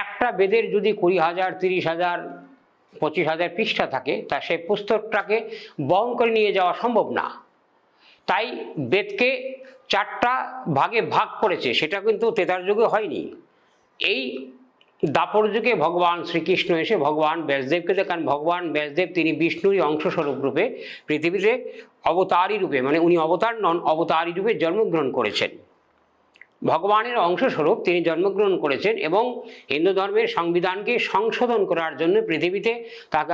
একটা বেদের যদি 20,000, 30,000, 25,000 পৃষ্ঠা থাকে, তা সেই পুস্তকটাকে বহন করে নিয়ে যাওয়া সম্ভব না। তাই বেদকে 4টা ভাগে ভাগ করেছে, সেটা কিন্তু তেতার যুগে হয়নি। এই দাপর যুগে ভগবান শ্রীকৃষ্ণ এসে ভগবান ব্যাসদেবকে দেখান। ভগবান ব্যাসদেব তিনি বিষ্ণুরই অংশস্বরূপ রূপে পৃথিবীতে অবতারী রূপে, মানে উনি অবতার নন, অবতারী রূপে জন্মগ্রহণ করেছেন। ভগবানের অংশস্বরূপ তিনি জন্মগ্রহণ করেছেন এবং হিন্দু ধর্মের সংবিধানকে সংশোধন করার জন্য পৃথিবীতে তাকে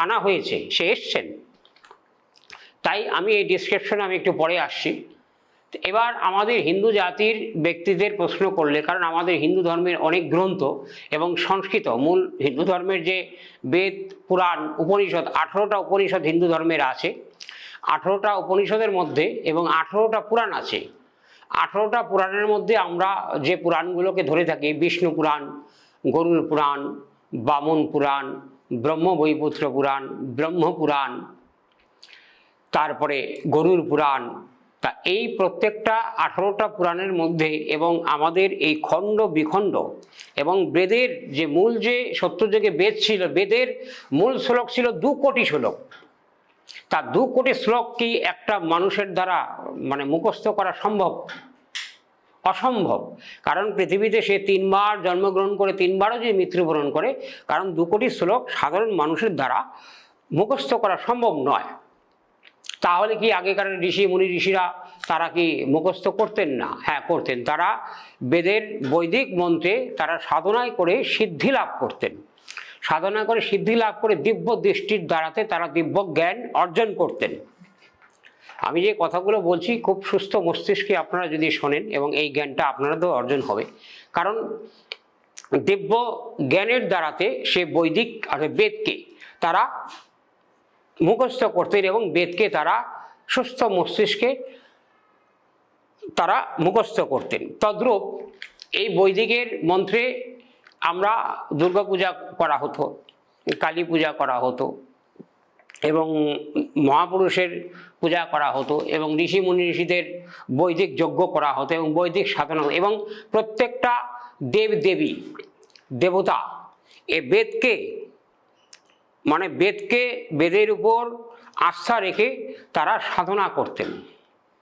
আনা হয়েছে, সে এসছেন। তাই আমি এই ডিসক্রিপশনে আমি একটু পরে আসছি। এবার আমাদের হিন্দু জাতির ব্যক্তিদের প্রশ্ন করলে, কারণ আমাদের হিন্দু ধর্মের অনেক গ্রন্থ এবং সংস্কৃত, মূল হিন্দু ধর্মের যে বেদ, পুরাণ, উপনিষদ, 18টা উপনিষদ হিন্দু ধর্মের আছে। 18টা উপনিষদের মধ্যে এবং 18টা পুরাণ আছে। 18টা পুরাণের মধ্যে আমরা যে পুরাণগুলোকে ধরে থাকি, বিষ্ণু পুরাণ, গরুড় পুরাণ, বামন পুরাণ, ব্রহ্মবৈবর্ত পুরাণ, ব্রহ্ম পুরাণ, তারপরে গরুড় পুরাণ। তা এই প্রত্যেকটা 18টা পুরাণের মধ্যে এবং আমাদের এই খণ্ড বিখণ্ড এবং বেদের যে মূল যে সত্যযুগে বেদ ছিল, বেদের মূল শ্লোক ছিল 2 কোটি শ্লোক। তা 2 কোটি শ্লোক কি একটা মানুষের দ্বারা মানে মুখস্থ করা সম্ভব? অসম্ভব। কারণ পৃথিবীতে সে 3 বার জন্মগ্রহণ করে 3 বারও যে মৃত্যুবরণ করে, কারণ 2 কোটি শ্লোক সাধারণ মানুষের দ্বারা মুখস্থ করা সম্ভব নয়। তাহলে কি আগেকার ঋষি মুনি ঋষিরা তারা কি মুখস্থ করতেন না? হ্যাঁ, করতেন। তারা বেদের বৈদিক মন্ত্রে তারা সাধনায় করে সিদ্ধি লাভ করতেন। সাধনা করে সিদ্ধি লাভ করে দিব্য দৃষ্টির দ্বারাতে তারা দিব্য জ্ঞান অর্জন করতেন। আমি যে কথাগুলো বলছি খুব সুস্থ মস্তিষ্কে আপনারা যদি শোনেন এবং এই জ্ঞানটা আপনারাও অর্জন হবে। কারণ দিব্য জ্ঞানের দ্বারাতে সে বৈদিক আর বেদকে তারা মুখস্থ করতেন এবং বেদকে তারা সুস্থ মস্তিষ্কে তারা মুখস্থ করতেন। তদ্রূপ এই বৈদিকের মন্ত্রে আমরা দুর্গা পূজা করা হতো, কালী পূজা করা হতো এবং মহাপুরুষের পূজা করা হতো এবং ঋষি মুনি ঋষিদের বৈদিক যজ্ঞ করা হতো এবং বৈদিক সাধনা, এবং প্রত্যেকটা দেব দেবী দেবতা এ বেদকে মানে বেদকে বেদের উপর আস্থা রেখে তারা সাধনা করতেন।